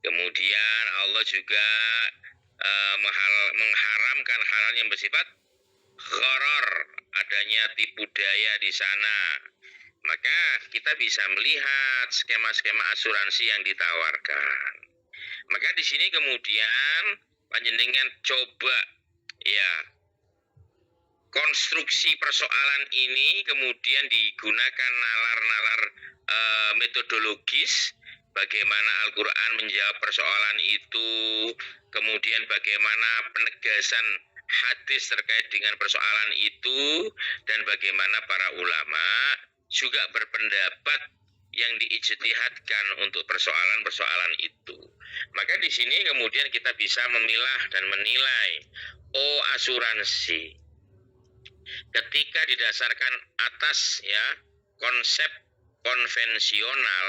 Kemudian Allah juga mengharamkan hal yang bersifat gharar, adanya tipu daya di sana. Maka kita bisa melihat skema-skema asuransi yang ditawarkan. Maka di sini kemudian panjenengan coba ya konstruksi persoalan ini kemudian digunakan nalar-nalar metodologis, bagaimana Al-Quran menjawab persoalan itu, kemudian bagaimana penegasan hadis terkait dengan persoalan itu, dan bagaimana para ulama juga berpendapat yang diijtihadkan untuk persoalan-persoalan itu. Maka di sini kemudian kita bisa memilah dan menilai, oh asuransi ketika didasarkan atas ya konsep konvensional,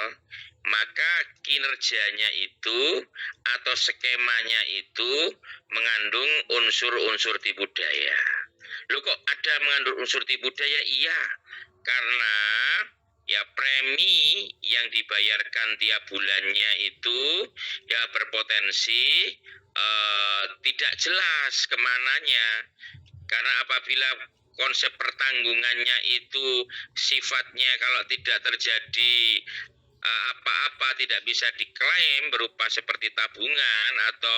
maka kinerjanya itu atau skemanya itu mengandung unsur-unsur tipu daya. Loh kok ada mengandung unsur tipu daya? Iya, karena ya premi yang dibayarkan tiap bulannya itu ya berpotensi tidak jelas kemananya. Karena apabila konsep pertanggungannya itu sifatnya kalau tidak terjadi apa-apa tidak bisa diklaim berupa seperti tabungan atau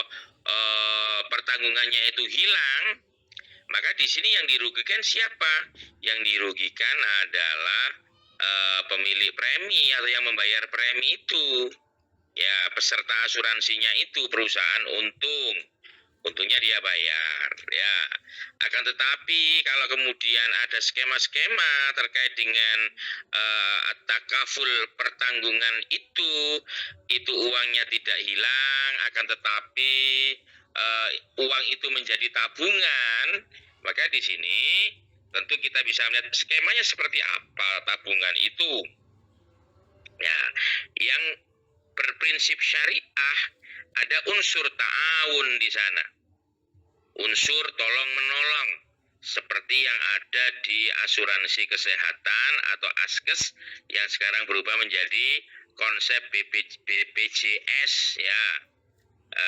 pertanggungannya itu hilang, maka di sini yang dirugikan siapa? Yang dirugikan adalah pemilik premi atau yang membayar premi itu. Ya, peserta asuransinya itu perusahaan untungnya dia bayar ya. Akan tetapi kalau kemudian ada skema-skema terkait dengan takaful pertanggungan itu uangnya tidak hilang, akan tetapi uang itu menjadi tabungan, maka di sini tentu kita bisa melihat skemanya seperti apa tabungan itu. Ya, yang berprinsip syariah ada unsur ta'awun di sana, unsur tolong menolong seperti yang ada di asuransi kesehatan atau askes yang sekarang berubah menjadi konsep BPJS ya.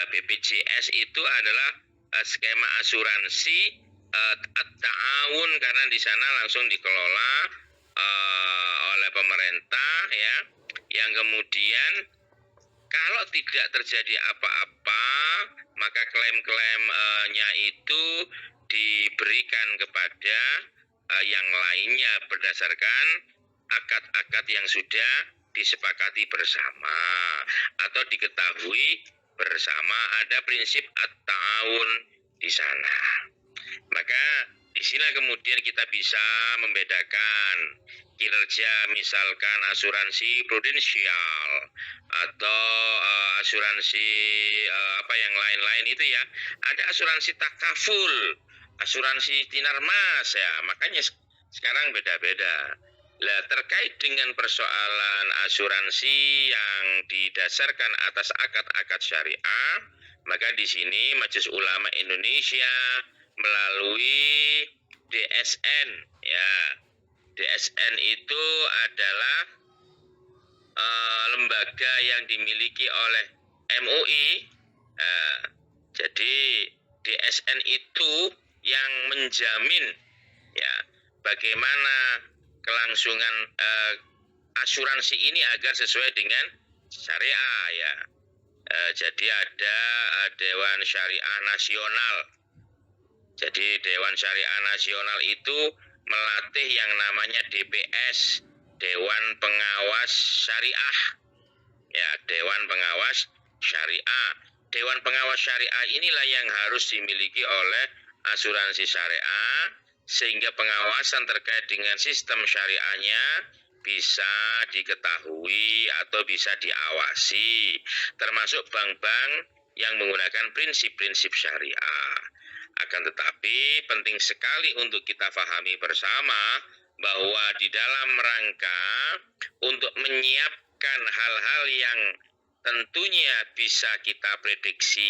BPJS itu adalah skema asuransi ta'awun, karena di sana langsung dikelola oleh pemerintah ya, yang kemudian kalau tidak terjadi apa-apa, maka klaim-klaimnya itu diberikan kepada yang lainnya berdasarkan akad-akad yang sudah disepakati bersama atau diketahui bersama. Ada prinsip at-ta'awun di sana. Maka di sini kemudian kita bisa membedakan kinerja misalkan asuransi prudensial atau asuransi apa yang lain-lain itu ya. Ada asuransi takaful, asuransi tinarmas ya. Makanya sekarang beda-beda. Lah terkait dengan persoalan asuransi yang didasarkan atas akad-akad syariah, maka di sini Majelis Ulama Indonesia melalui DSN ya. DSN itu adalah lembaga yang dimiliki oleh MUI. Jadi DSN itu yang menjamin ya bagaimana kelangsungan asuransi ini agar sesuai dengan syariah ya. Jadi ada Dewan Syariah Nasional. Jadi Dewan Syariah Nasional itu melatih yang namanya DPS, Dewan Pengawas Syariah. Ya, Dewan Pengawas Syariah. Dewan Pengawas Syariah inilah yang harus dimiliki oleh asuransi syariah, sehingga pengawasan terkait dengan sistem syariahnya bisa diketahui atau bisa diawasi, termasuk bank-bank yang menggunakan prinsip-prinsip syariah. Akan tetapi penting sekali untuk kita pahami bersama bahwa di dalam rangka untuk menyiapkan hal-hal yang tentunya bisa kita prediksi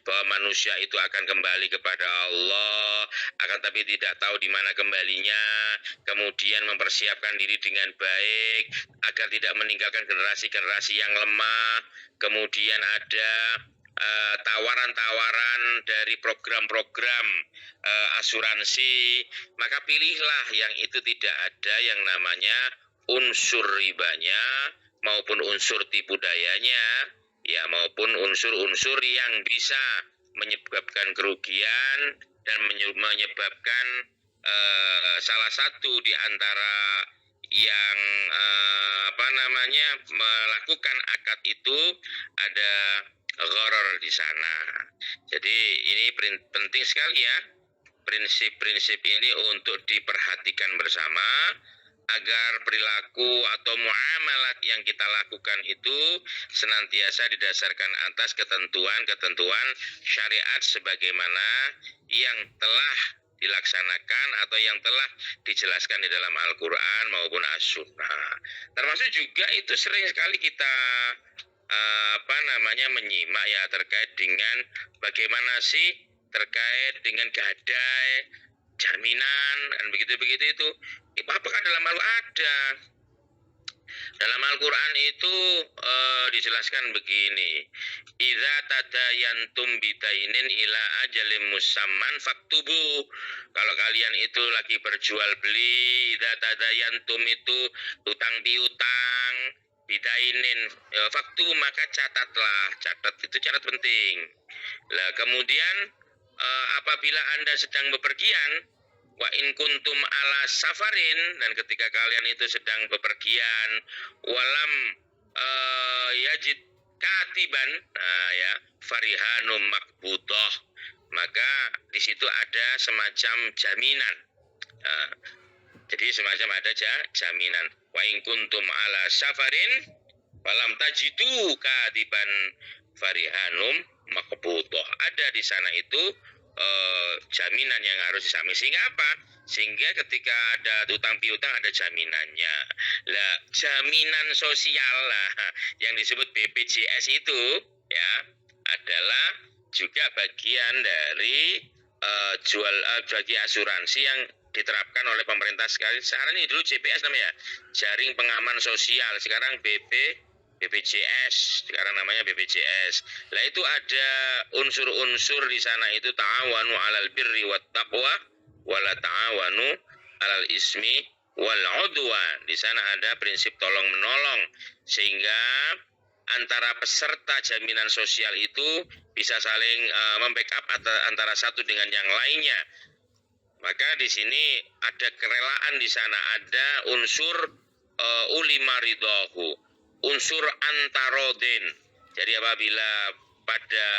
bahwa manusia itu akan kembali kepada Allah, akan tapi tidak tahu di mana kembalinya, kemudian mempersiapkan diri dengan baik agar tidak meninggalkan generasi-generasi yang lemah. Kemudian ada tawaran-tawaran dari program-program asuransi, maka pilihlah yang itu tidak ada yang namanya unsur ribanya maupun unsur tipu dayanya, ya, maupun unsur-unsur yang bisa menyebabkan kerugian dan menyebabkan salah satu di antara yang melakukan akad itu ada gharar di sana. Jadi ini penting sekali ya, prinsip-prinsip ini untuk diperhatikan bersama agar perilaku atau muamalat yang kita lakukan itu senantiasa didasarkan atas ketentuan-ketentuan syariat sebagaimana yang telah dilaksanakan atau yang telah dijelaskan di dalam Al-Quran maupun As-Sunnah. Termasuk juga itu sering sekali kita menyimak ya terkait dengan bagaimana sih terkait dengan gadai, jaminan dan begitu-begitu itu. Apakah dalam ada? Dalam Al-Quran itu dijelaskan begini, idza tadayantum bidainin ila ajalin musamman faktubu. Kalau kalian itu lagi berjual beli, idza tadayantum itu utang piutang, bidainin faktu, maka catatlah. Catat itu catat penting. Lah kemudian apabila Anda sedang bepergian, wa in kuntum ala safarin, dan ketika kalian itu sedang bepergian, walam yajid katiban, farihanum makbutoh, maka di situ ada semacam jaminan. Jadi semacam ada jaminan. Wa in kuntum ala safarin walam tajidu katiban farihanum makbutoh. Ada di sana itu jaminan yang harus disami. Sehingga apa? Sehingga ketika ada utang piutang ada jaminannya. Lah jaminan sosial lah yang disebut BPJS itu ya adalah juga bagian dari bagi asuransi yang diterapkan oleh pemerintah sekali. Sekarang ini dulu JPS namanya, Jaring Pengaman Sosial. Sekarang BPJS, sekarang namanya BPJS. Lah itu ada unsur-unsur di sana itu ta'awanu 'alal birri wat taqwa wala ta'awanu 'alal ismi wal 'udwan. Di sana ada prinsip tolong menolong sehingga antara peserta jaminan sosial itu bisa saling membackup antara satu dengan yang lainnya. Maka di sini ada kerelaan di sana, ada unsur ulima ridahu, unsur antarodin. Jadi apabila pada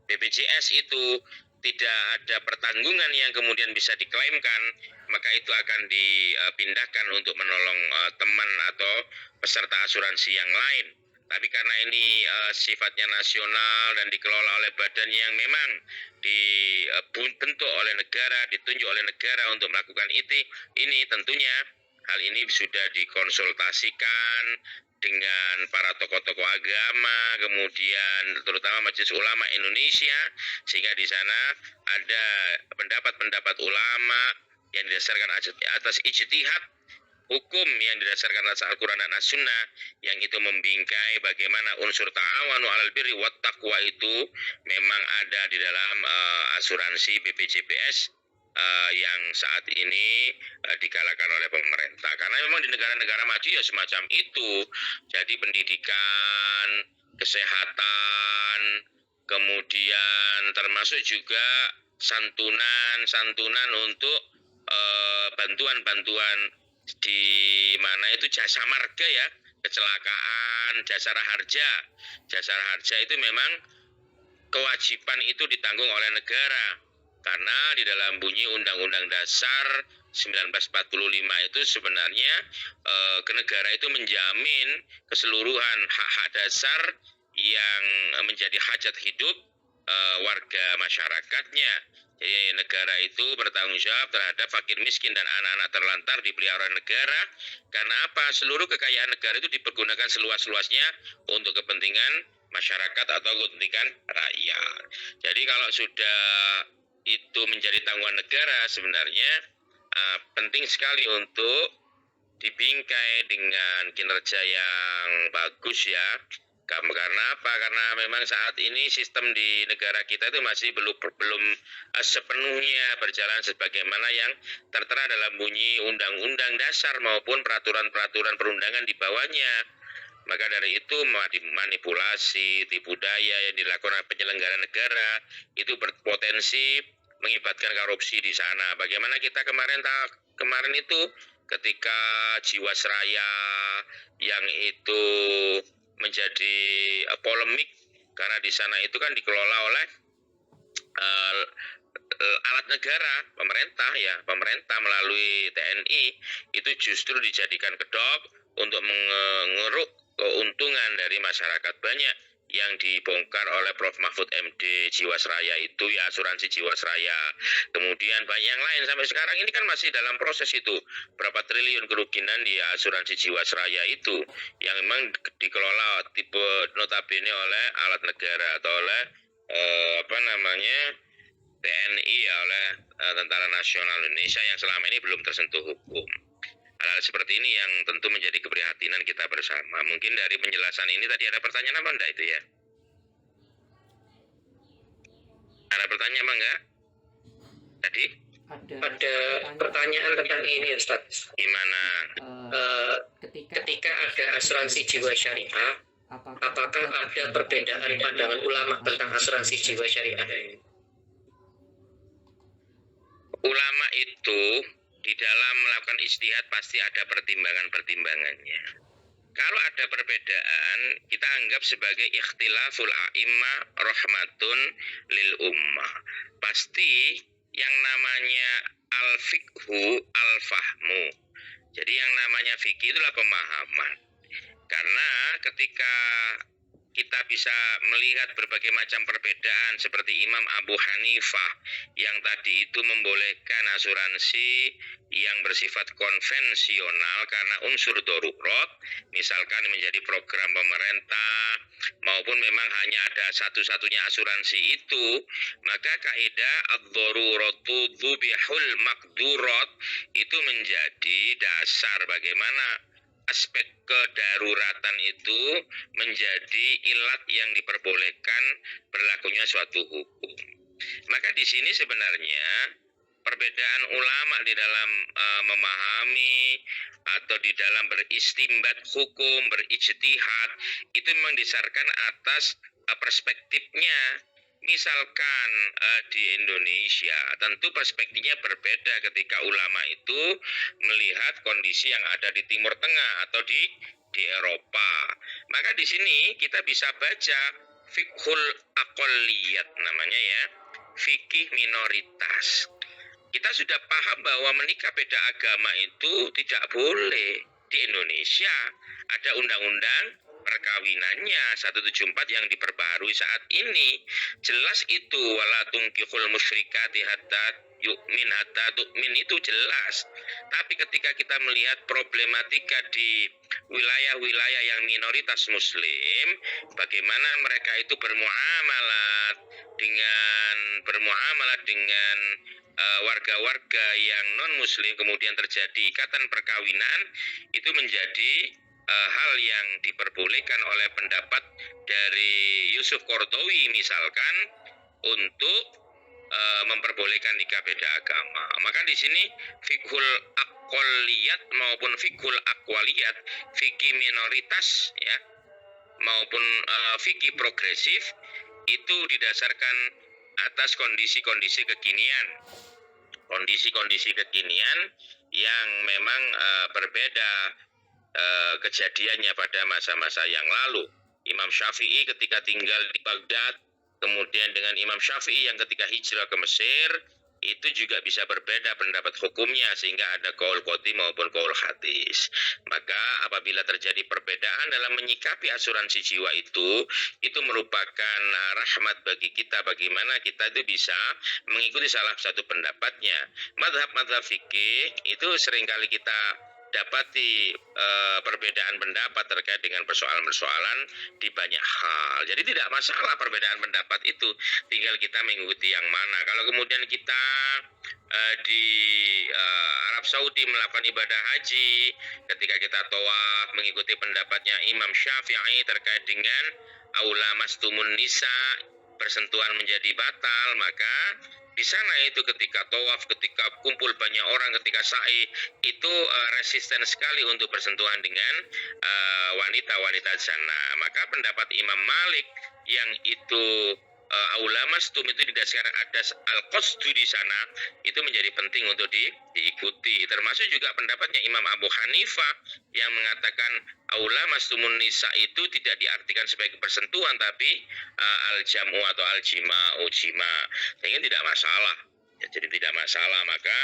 BPJS itu tidak ada pertanggungan yang kemudian bisa diklaimkan, maka itu akan dipindahkan untuk menolong teman atau peserta asuransi yang lain. Tapi karena ini sifatnya nasional dan dikelola oleh badan yang memang dibentuk oleh negara, ditunjuk oleh negara untuk melakukan ini tentunya hal ini sudah dikonsultasikan dengan para tokoh-tokoh agama, kemudian terutama Majelis Ulama Indonesia, sehingga di sana ada pendapat-pendapat ulama yang didasarkan atas ijtihad hukum yang didasarkan atas Al-Quran dan As-Sunnah, yang itu membingkai bagaimana unsur ta'awanu 'alal birri wat taqwa itu memang ada di dalam asuransi BPJS yang saat ini digalakan oleh pemerintah. Karena memang di negara-negara maju ya semacam itu. Jadi pendidikan, kesehatan, kemudian termasuk juga santunan untuk bantuan-bantuan di mana itu jasa marga ya, kecelakaan, jasara harja. Jasara harja itu memang kewajiban itu ditanggung oleh negara. Karena di dalam bunyi Undang-Undang Dasar 1945 itu sebenarnya negara itu menjamin keseluruhan hak-hak dasar yang menjadi hajat hidup warga masyarakatnya. Jadi negara itu bertanggung jawab terhadap fakir miskin dan anak-anak terlantar dipelihara negara Karena apa? Seluruh kekayaan negara itu dipergunakan seluas-luasnya untuk kepentingan masyarakat atau kepentingan rakyat. Jadi kalau sudah itu menjadi tanggungan negara, sebenarnya penting sekali untuk dibingkai dengan kinerja yang bagus ya. Karena apa? Karena memang saat ini sistem di negara kita itu masih belum sepenuhnya berjalan sebagaimana yang tertera dalam bunyi undang-undang dasar maupun peraturan-peraturan perundangan di bawahnya. Maka dari itu manipulasi, tipu daya yang dilakukan oleh penyelenggara negara itu berpotensi mengibatkan korupsi di sana. Bagaimana kita kemarin itu ketika Jiwasraya yang itu menjadi polemik karena di sana itu kan dikelola oleh alat negara, pemerintah melalui TNI itu justru dijadikan kedok untuk mengeruk keuntungan dari masyarakat banyak yang dibongkar oleh Prof. Mahfud MD Jiwasraya itu ya, asuransi Jiwasraya. Kemudian banyak yang lain sampai sekarang ini kan masih dalam proses itu. Berapa triliun kerugian di asuransi Jiwasraya itu yang memang dikelola tipe notabene oleh alat negara atau oleh TNI ya, oleh Tentara Nasional Indonesia yang selama ini belum tersentuh hukum. Hal-hal seperti ini yang tentu menjadi keprihatinan kita bersama. Mungkin dari penjelasan ini tadi ada pertanyaan apa enggak itu ya? Ada pertanyaan apa enggak? Tadi? Ada pertanyaan tentang ini Ustaz. Gimana? Ketika ada asuransi jiwa syariah, apakah ada perbedaan pandangan ulama tentang asuransi jiwa syariah? Ulama itu di dalam melakukan ijtihad pasti ada pertimbangan-pertimbangannya. Kalau ada perbedaan, kita anggap sebagai ikhtilaful a'immah rahmatun lil ummah. Pasti yang namanya al-fiqhu al-fahmu. Jadi yang namanya fikih itulah pemahaman. Karena ketika kita bisa melihat berbagai macam perbedaan seperti Imam Abu Hanifah yang tadi itu membolehkan asuransi yang bersifat konvensional karena unsur darurat, misalkan menjadi program pemerintah maupun memang hanya ada satu-satunya asuransi itu, maka kaidah ad-daruratu dzubihul maqdurat itu menjadi dasar bagaimana aspek kedaruratan itu menjadi ilat yang diperbolehkan berlakunya suatu hukum. Maka di sini sebenarnya perbedaan ulama di dalam memahami atau di dalam beristimbat hukum, berijtihad itu memang disasarkan atas perspektifnya. Misalkan di Indonesia, tentu perspektifnya berbeda ketika ulama itu melihat kondisi yang ada di Timur Tengah atau di Eropa. Maka di sini kita bisa baca fiqhul aqalliyat namanya ya, fikih minoritas. Kita sudah paham bahwa menikah beda agama itu tidak boleh. Di Indonesia ada undang-undang perkawinannya 174 yang diperbarui saat ini. Jelas itu wala tunkihul musyrikati hatta tu'min itu jelas. Tapi ketika kita melihat problematika di wilayah-wilayah yang minoritas muslim, bagaimana mereka itu bermuamalah dengan warga-warga yang non muslim, kemudian terjadi ikatan perkawinan, itu menjadi hal yang diperbolehkan oleh pendapat dari Yusuf Qaradawi misalkan untuk memperbolehkan nikah beda agama. Maka di sini fiqhul aqalliyat maupun fiqhul aqwaliyat, fikih minoritas ya maupun fikih progresif itu didasarkan atas kondisi-kondisi kekinian. Kondisi-kondisi kekinian yang memang berbeda kejadiannya pada masa-masa yang lalu. Imam Syafi'i ketika tinggal di Baghdad, kemudian dengan Imam Syafi'i yang ketika hijrah ke Mesir, itu juga bisa berbeda pendapat hukumnya sehingga ada qaul qadhi maupun qaul hadis. Maka apabila terjadi perbedaan dalam menyikapi asuransi jiwa itu merupakan rahmat bagi kita, bagaimana kita itu bisa mengikuti salah satu pendapatnya. Madhab fikih itu seringkali kita dapati perbedaan pendapat terkait dengan persoalan-persoalan di banyak hal. Jadi tidak masalah perbedaan pendapat itu, tinggal kita mengikuti yang mana. Kalau kemudian kita di Arab Saudi melakukan ibadah haji, ketika kita tawaf mengikuti pendapatnya Imam Syafi'i terkait dengan aula mastumun nisa, persentuhan menjadi batal, maka di sana itu ketika tawaf, ketika kumpul banyak orang, ketika sa'i itu resisten sekali untuk bersentuhan dengan wanita-wanita di sana. Maka pendapat Imam Malik yang itu aula mastum itu didasarkan adas al-qasdu di sana, itu menjadi penting untuk diikuti. Termasuk juga pendapatnya Imam Abu Hanifah yang mengatakan aula mastumun nisa itu tidak diartikan sebagai persentuhan, tapi al-jamu atau al-jima'u jima, sehingga tidak masalah. Ya, jadi tidak masalah. Maka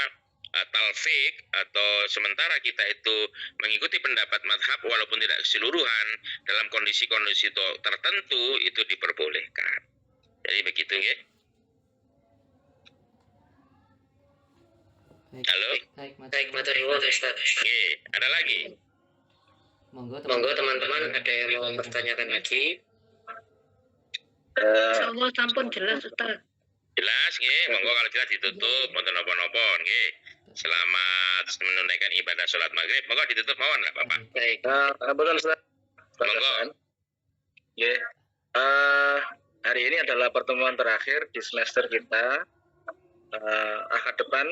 talfik atau sementara kita itu mengikuti pendapat madhab walaupun tidak keseluruhan, dalam kondisi-kondisi tertentu itu diperbolehkan. Jadi begitu ya. Halo. Baik, matur nuwun Ustaz. Oke, ada lagi? Monggo teman-teman, ada yang mau mempertanyakan lagi? Insyaallah sampun jelas Ustaz. Jelas nggih, monggo kalau jelas ditutup, mboten napa-napa nggih. Selamat menunaikan ibadah salat maghrib. Monggo ditutup mawon lah Bapak. Baik. Betul Ustaz. Monggo. Ya. Hari ini adalah pertemuan terakhir di semester kita. Akad depan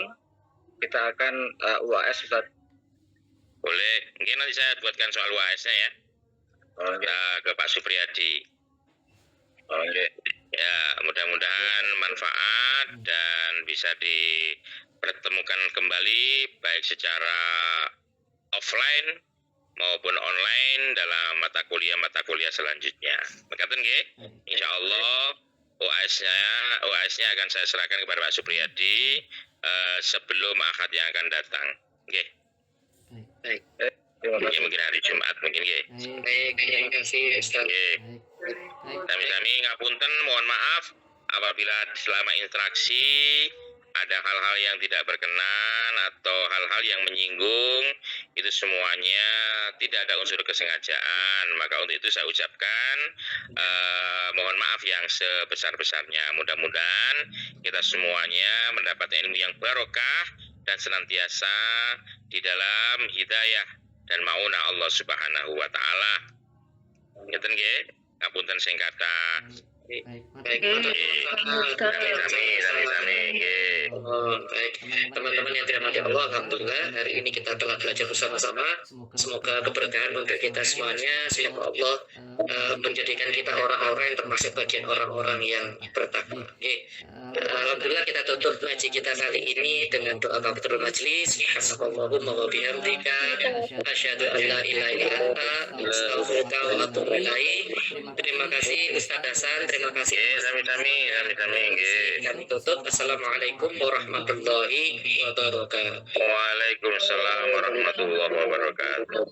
kita akan UAS Ustaz. Boleh. Mungkin nanti saya buatkan soal UAS-nya ya. Kita ke Pak Supriyadi. Oke. Ya, mudah-mudahan manfaat dan bisa dipertemukan kembali baik secara offline maupun online dalam mata kuliah selanjutnya. Mekaten nggih? Insyaallah UAS-nya akan saya serahkan kepada Pak Supriyadi sebelum akad yang akan datang. Nggih. Baik. Mungkin hari Jumat mungkin nggih. Baik, terima kasih Ustaz. Nggih. Sami-sami ngapunten, mohon maaf apabila selama interaksi ada hal-hal yang tidak berkenan atau hal-hal yang menyinggung, itu semuanya tidak ada unsur kesengajaan. Maka untuk itu saya ucapkan mohon maaf yang sebesar-besarnya. Mudah-mudahan kita semuanya mendapat ilmu yang barokah dan senantiasa di dalam hidayah dan maunah Allah Subhanahu wa taala. Ngeten nggih, ngapunten sing kathah. Baik, Sami-sami nggih. baik. Teman-teman yang dirahmati Allah, alhamdulillah hari ini kita telah belajar bersama-sama. Semoga keberkahan untuk kita semuanya. Semoga Allah menjadikan kita orang-orang yang termasuk bagian orang-orang yang bertakwa. Alhamdulillah kita tutup ngaji kita kali ini dengan doa kafaratul majlis. Subhanallahumma wa bihamdika asyhadu an la ilaha illa anta astaghfiruka wa atubu ilaik. Terima kasih Ustaz Hasan, terima kasih. Sami-sami nggih. Kami tutup. Assalamualaikum warahmatullahi wabarakatuh. Waalaikumsalam warahmatullahi wabarakatuh.